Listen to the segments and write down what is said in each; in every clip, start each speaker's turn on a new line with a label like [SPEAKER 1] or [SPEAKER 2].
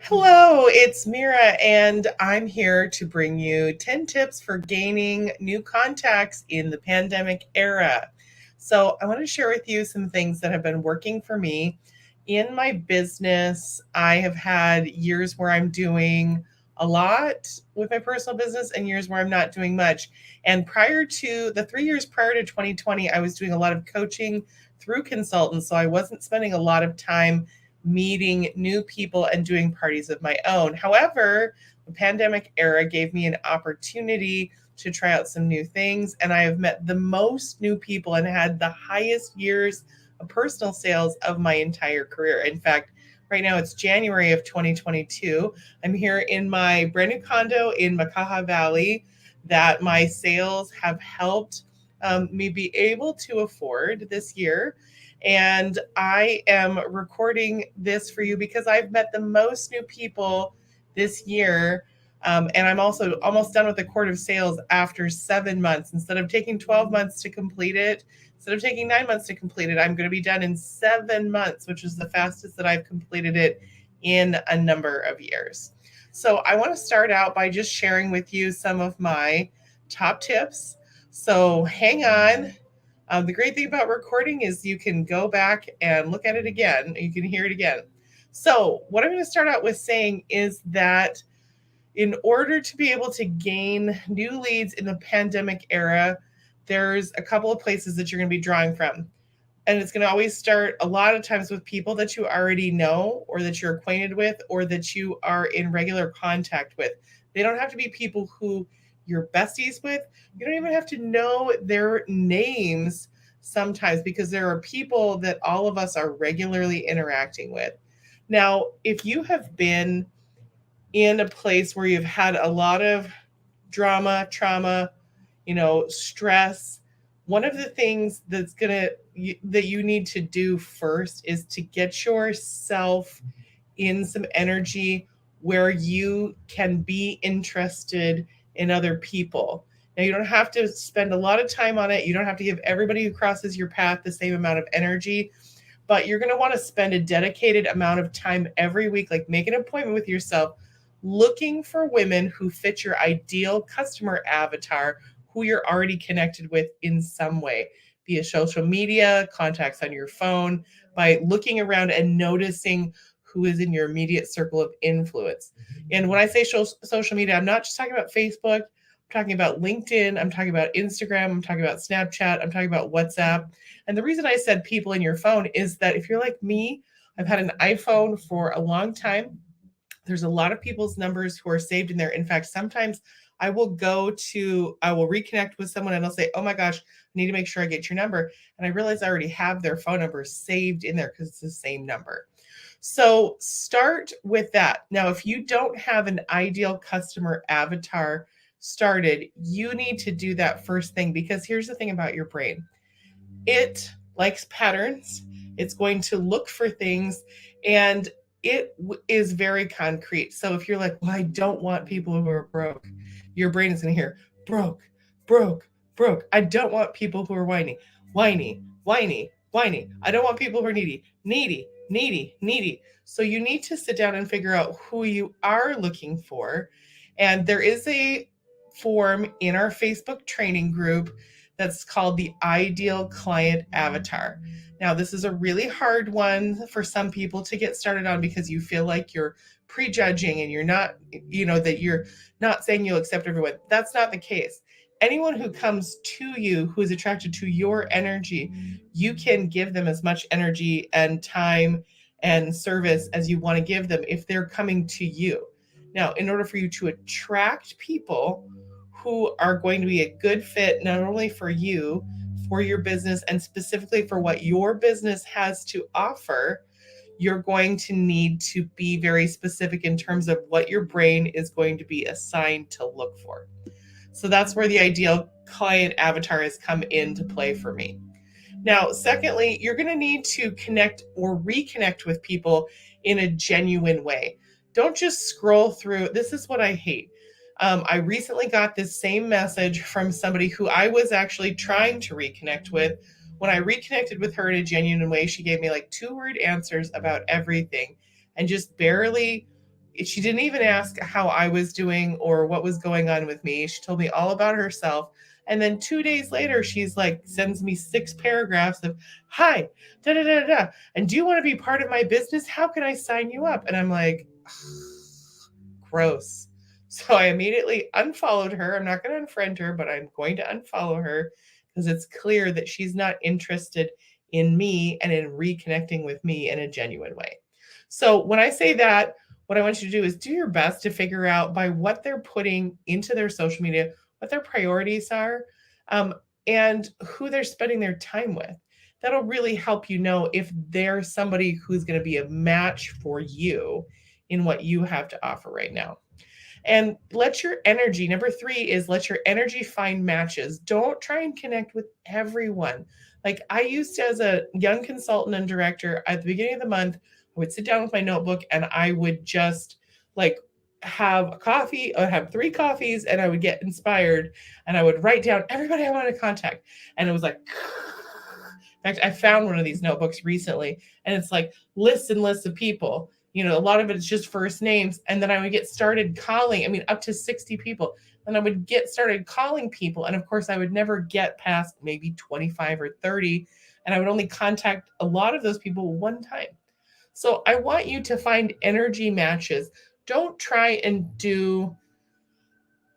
[SPEAKER 1] Hello, it's Mira, and I'm here to bring you 10 tips for gaining new contacts in the pandemic era. So, I want to share with you some things that have been working for me in my business. I have had years where I'm doing a lot with my personal business and years where I'm not doing much. And prior to the 3 years prior to 2020, I was doing a lot of coaching through consultants. So, I wasn't spending a lot of time meeting new people and doing parties of my own. However, the pandemic era gave me an opportunity to try out some new things, and I have met the most new people and had the highest years of personal sales of my entire career. In fact, right now it's January of 2022. I'm here in my brand new condo in Makaha Valley that my sales have helped me be able to afford this year. And I am recording this for you because I've met the most new people this year. And I'm also almost done with the Court of Sales after 7 months. Instead of taking 12 months to complete it, instead of taking 9 months to complete it, I'm going to be done in 7 months, which is the fastest that I've completed it in a number of years. So I want to start out by just sharing with you some of my top tips. So hang on. The great thing about recording is you can go back and look at it again. You can hear it again. So, what I'm going to start out with saying is that in order to be able to gain new leads in the pandemic era, there's a couple of places that you're going to be drawing from. And it's going to always start a lot of times with people that you already know or that you're acquainted with or that you are in regular contact with. They don't have to be people who you're besties with. You don't even have to know their names sometimes because there are people that all of us are regularly interacting with. Now, if you have been in a place where you've had a lot of drama, trauma, stress, one of the things that you need to do first is to get yourself in some energy where you can be interested in other people. Now, you don't have to spend a lot of time on it. You don't have to give everybody who crosses your path the same amount of energy, but you're going to want to spend a dedicated amount of time every week, like make an appointment with yourself, looking for women who fit your ideal customer avatar, who you're already connected with in some way, via social media, contacts on your phone, by looking around and noticing who is in your immediate circle of influence. And when I say social media, I'm not just talking about Facebook. I'm talking about LinkedIn. I'm talking about Instagram. I'm talking about Snapchat. I'm talking about WhatsApp. And the reason I said people in your phone is that if you're like me, I've had an iPhone for a long time. There's a lot of people's numbers who are saved in there. In fact, sometimes I will reconnect with someone and I'll say, oh my gosh, I need to make sure I get your number. And I realize I already have their phone number saved in there because it's the same number. So start with that. Now, if you don't have an ideal customer avatar started, you need to do that first thing because here's the thing about your brain. It likes patterns. It's going to look for things and is very concrete. So if you're like, well, I don't want people who are broke, your brain is going to hear broke, broke, broke. I don't want people who are whiny, whiny, whiny, whiny. I don't want people who are needy, needy, needy, needy. So you need to sit down and figure out who you are looking for. And there is a form in our Facebook training group that's called the ideal client avatar. Now, this is a really hard one for some people to get started on because you feel like you're prejudging and you're not, that you're not saying you'll accept everyone. That's not the case. Anyone who comes to you who is attracted to your energy, you can give them as much energy and time and service as you want to give them if they're coming to you. Now, in order for you to attract people who are going to be a good fit, not only for you, for your business, and specifically for what your business has to offer, you're going to need to be very specific in terms of what your brain is going to be assigned to look for. So that's where the ideal client avatar has come into play for me. Now, secondly, you're going to need to connect or reconnect with people in a genuine way. Don't just scroll through. This is what I hate. I recently got this same message from somebody who I was actually trying to reconnect with. When I reconnected with her in a genuine way, she gave me like 2-word answers about everything. and just barely, she didn't even ask how I was doing or what was going on with me. She told me all about herself. And then 2 days later, she's like, sends me 6 paragraphs of, hi, da da da da. And do you want to be part of my business? How can I sign you up? And I'm like, gross. So I immediately unfollowed her. I'm not going to unfriend her, but I'm going to unfollow her because it's clear that she's not interested in me and in reconnecting with me in a genuine way. So when I say that, what I want you to do is do your best to figure out by what they're putting into their social media, what their priorities are, um, and who they're spending their time with. That'll really help you know if they're somebody who's going to be a match for you in what you have to offer right now. And let your energy, number 3 is let your energy find matches. Don't try and connect with everyone. Like I used to, as a young consultant and director, at the beginning of the month, I would sit down with my notebook and I would just like have a coffee, I have 3 coffees, and I would get inspired and I would write down everybody I want to contact. And it was like, in fact, I found one of these notebooks recently and it's like lists and lists of people. A lot of it is just first names. And then I would get started calling, up to 60 people. And I would get started calling people. And of course, I would never get past maybe 25 or 30. And I would only contact a lot of those people one time. So I want you to find energy matches. Don't try and do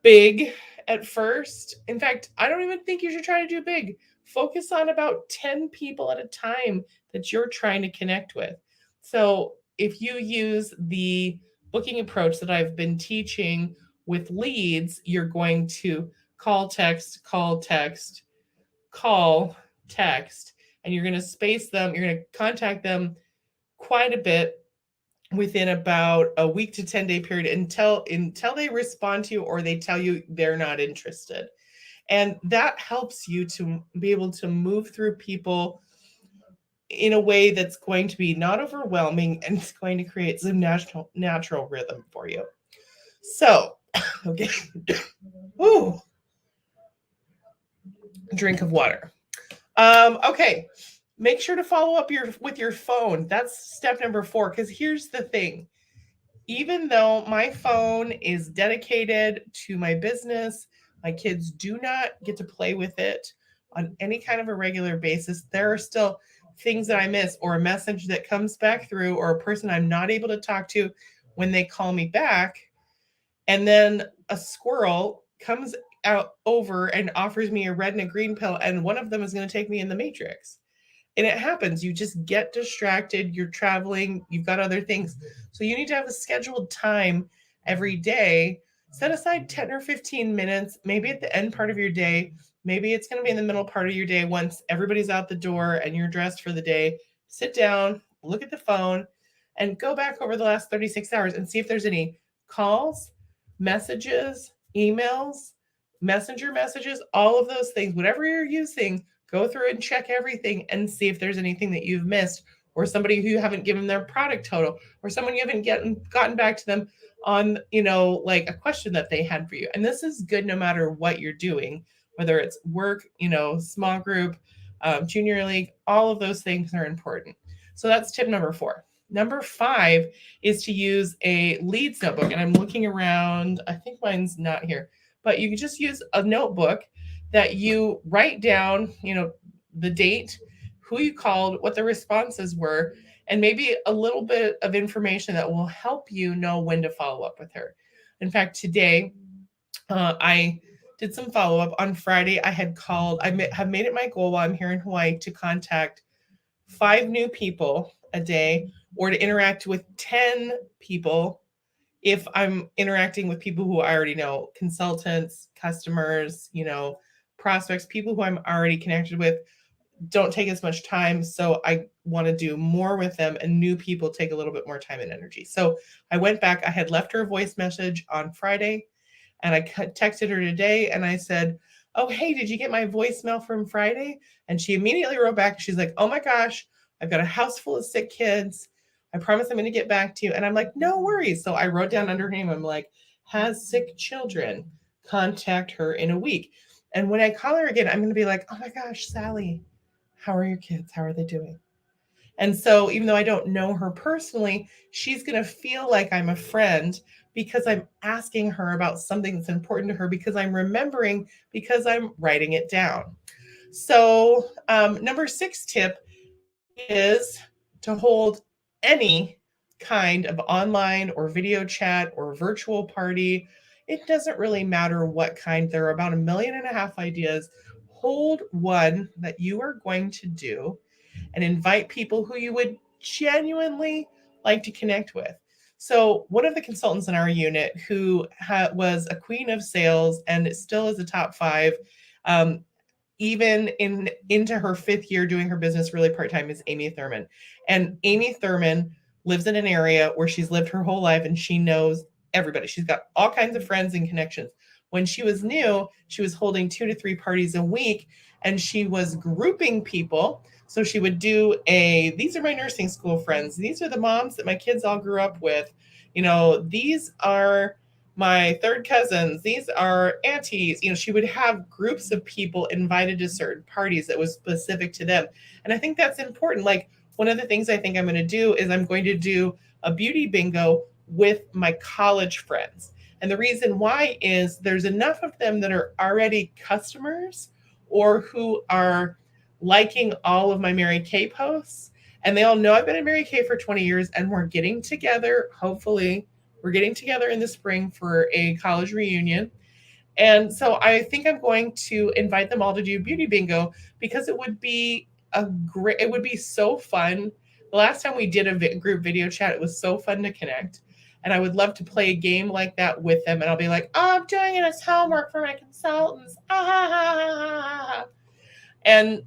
[SPEAKER 1] big at first. In fact, I don't even think you should try to do big. Focus on about 10 people at a time that you're trying to connect with. So if you use the booking approach that I've been teaching with leads, you're going to call, text, call, text, call, text, and you're going to space them. You're going to contact them quite a bit within about a week to 10-day period until they respond to you or they tell you they're not interested. And that helps you to be able to move through people in a way that's going to be not overwhelming and it's going to create some natural rhythm for you. So, okay. Ooh, drink of water. Okay. Make sure to follow up with your phone. That's step number 4. Because here's the thing. Even though my phone is dedicated to my business, my kids do not get to play with it on any kind of a regular basis. There are still things that I miss, or a message that comes back through, or a person I'm not able to talk to when they call me back. And then a squirrel comes out over and offers me a red and a green pill, and one of them is going to take me in the matrix. And it happens. You just get distracted. You're traveling. You've got other things. So you need to have a scheduled time every day. Set aside 10 or 15 minutes, maybe at the end part of your day. Maybe it's going to be in the middle part of your day once everybody's out the door and you're dressed for the day. Sit down, look at the phone, and go back over the last 36 hours and see if there's any calls, messages, emails, messenger messages, all of those things, whatever you're using. Go through and check everything and see if there's anything that you've missed, or somebody who you haven't given their product total, or someone you haven't gotten back to them on, like a question that they had for you. And this is good no matter what you're doing, whether it's work, small group, junior league, all of those things are important. So that's tip number 4. Number 5 is to use a leads notebook. And I'm looking around. I think mine's not here, but you can just use a notebook that you write down, the date, who you called, what the responses were, and maybe a little bit of information that will help you know when to follow up with her. In fact, today, I did some follow up. On Friday, I had called, have made it my goal while I'm here in Hawaii to contact 5 new people a day, or to interact with 10 people if I'm interacting with people who I already know, consultants, customers, prospects, people who I'm already connected with, don't take as much time. So I want to do more with them, and new people take a little bit more time and energy. So I went back, I had left her a voice message on Friday, and I texted her today and I said, oh, hey, did you get my voicemail from Friday? And she immediately wrote back. She's like, oh my gosh, I've got a house full of sick kids. I promise I'm going to get back to you. And I'm like, no worries. So I wrote down under her name, I'm like, has sick children, contact her in a week. And when I call her again, I'm going to be like, oh my gosh, Sally, how are your kids? How are they doing? And so, even though I don't know her personally, she's going to feel like I'm a friend because I'm asking her about something that's important to her, because I'm remembering, because I'm writing it down. So, number 6 tip is to hold any kind of online or video chat or virtual party. It doesn't really matter what kind. There are about 1.5 million ideas. Hold one that you are going to do and invite people who you would genuinely like to connect with. So, one of the consultants in our unit who was a queen of sales and still is a top 5, um, even into her 5th year doing her business really part-time, is Amy Thurman. And Amy Thurman lives in an area where she's lived her whole life and she knows everybody. She's got all kinds of friends and connections. When she was new, she was holding 2 to 3 parties a week, and she was grouping people. So she would do these are my nursing school friends. These are the moms that my kids all grew up with. These are my third cousins, these are aunties. She would have groups of people invited to certain parties that was specific to them. And I think that's important. Like, one of the things I think I'm going to do is I'm going to do a beauty bingo with my college friends. And the reason why is there's enough of them that are already customers or who are liking all of my Mary Kay posts. And they all know I've been in Mary Kay for 20 years, and we're getting together, hopefully we're getting together in the spring for a college reunion. And so I think I'm going to invite them all to do beauty bingo, because it would be so fun. The last time we did a group video chat, it was so fun to connect. And I would love to play a game like that with them. And I'll be like, oh, I'm doing it as homework for my consultants. And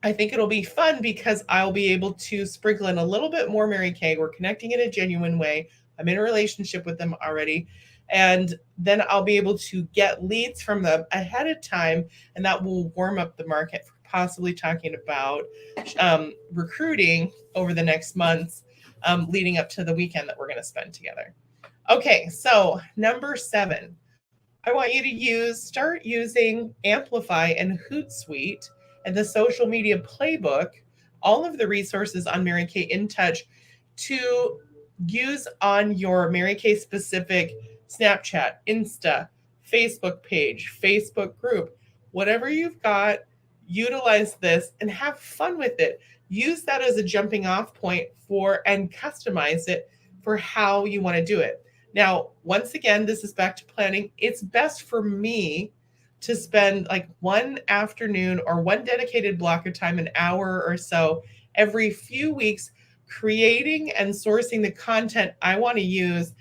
[SPEAKER 1] I think it'll be fun because I'll be able to sprinkle in a little bit more Mary Kay. We're connecting in a genuine way. I'm in a relationship with them already. And then I'll be able to get leads from them ahead of time. And that will warm up the market for possibly talking about recruiting over the next months, leading up to the weekend that we're going to spend together. Okay, so number 7. I want you to start using Amplify and Hootsuite and the social media playbook, all of the resources on Mary Kay In Touch, to use on your Mary Kay specific Snapchat, Insta, Facebook page, Facebook group, whatever you've got. Utilize this and have fun with it. Use that as a jumping off point and customize it for how you want to do it. Now, once again, this is back to planning. It's best for me to spend like one afternoon or one dedicated block of time, an hour or so, every few weeks, creating and sourcing the content I want to use,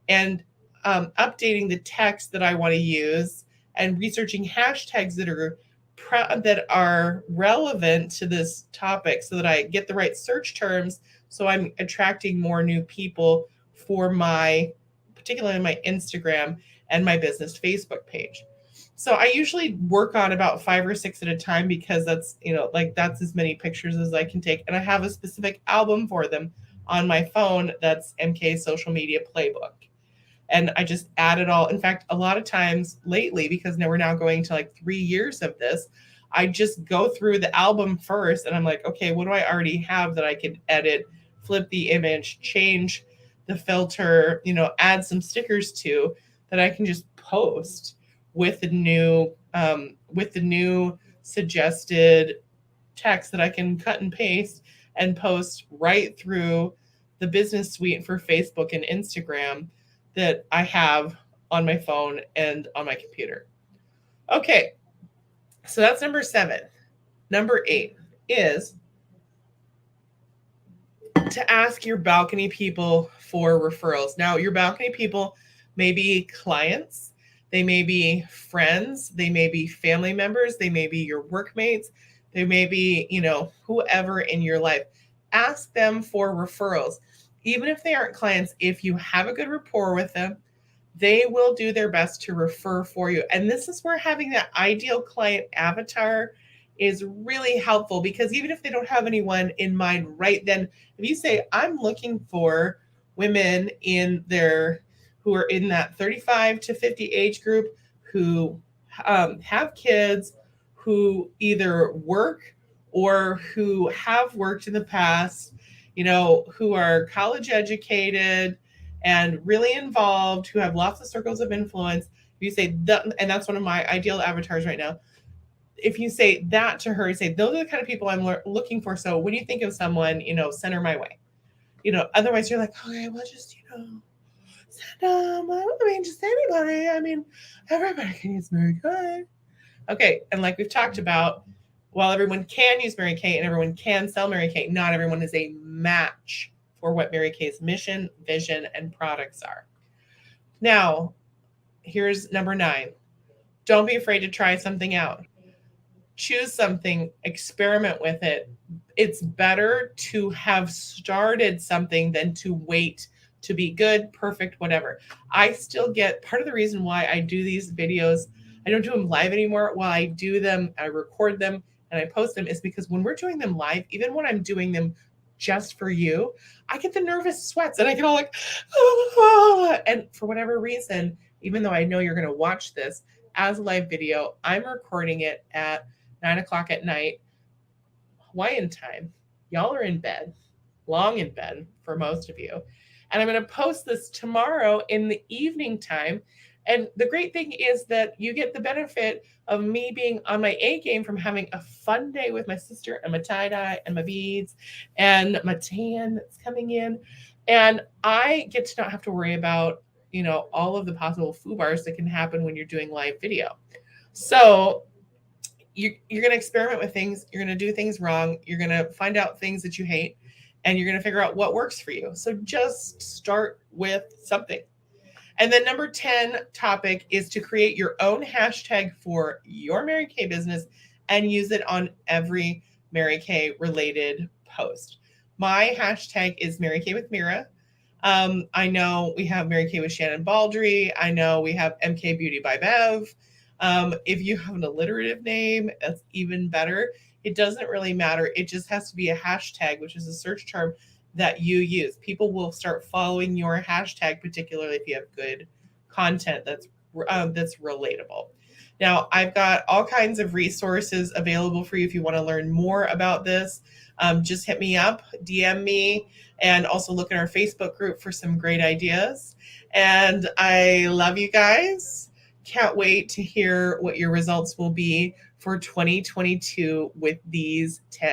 [SPEAKER 1] and updating the text that I want to use, and researching hashtags that are relevant to this topic, so that I get the right search terms, so I'm attracting more new people for particularly my Instagram and my business Facebook page. So I usually work on about 5 or 6 at a time, because that's as many pictures as I can take. And I have a specific album for them on my phone that's MK Social Media Playbook. And I just add it all. In fact, a lot of times lately, because now we're going to like 3 years of this, I just go through the album first and I'm like, okay, what do I already have that I can edit, flip the image, change the filter, add some stickers to, that I can just post with the new suggested text that I can cut and paste and post right through the business suite for Facebook and Instagram that I have on my phone and on my computer. Okay, so that's number 7. Number 8 is to ask your balcony people for referrals. Now, your balcony people may be clients, they may be friends, they may be family members, they may be your workmates, they may be, whoever in your life. Ask them for referrals. Even if they aren't clients, if you have a good rapport with them, they will do their best to refer for you. And this is where having that ideal client avatar is really helpful, because even if they don't have anyone in mind right then, if you say, I'm looking for women who are in that 35 to 50 age group, who have kids, who either work or who have worked in the past, who are college educated and really involved, who have lots of circles of influence. If you say that, and that's one of my ideal avatars right now. If you say that to her, say, those are the kind of people I'm looking for. So when you think of someone, send her my way. Otherwise you're like, okay, well, just, send I mean, just anybody. I mean, everybody can use Mary Kay. Okay, and like we've talked about, while everyone can use Mary Kay and everyone can sell Mary Kay, not everyone is a match for what Mary Kay's mission, vision, and products are. Now, here's number 9. Don't be afraid to try something out. Choose something, experiment with it. It's better to have started something than to wait to be good, perfect, whatever. I still get part of the reason why I do these videos. I don't do them live anymore. While I do them, I record them and I post them, is because when we're doing them live, even when I'm doing them just for you, I get the nervous sweats and I get all like, oh, and for whatever reason, even though I know you're going to watch this as a live video, I'm recording it at 9:00 at night, Hawaiian time. Y'all are in bed, long in bed for most of you. And I'm going to post this tomorrow in the evening time. And the great thing is that you get the benefit of me being on my A game from having a fun day with my sister and my tie-dye and my beads and my tan that's coming in. And I get to not have to worry about, all of the possible FUBARs that can happen when you're doing live video. So you're going to experiment with things. You're going to do things wrong. You're going to find out things that you hate, and you're going to figure out what works for you. So just start with something. And then number 10 topic is to create your own hashtag for your Mary Kay business and use it on every Mary Kay related post. My hashtag is Mary Kay with Mira. I know we have Mary Kay with Shannon Baldry. I know we have MK Beauty by Bev. If you have an alliterative name, that's even better. It doesn't really matter. It just has to be a hashtag, which is a search term that you use. People will start following your hashtag, particularly if you have good content that's relatable. Now, I've got all kinds of resources available for you if you want to learn more about this. Just hit me up, DM me, and also look in our Facebook group for some great ideas. And I love you guys. Can't wait to hear what your results will be for 2022 with these 10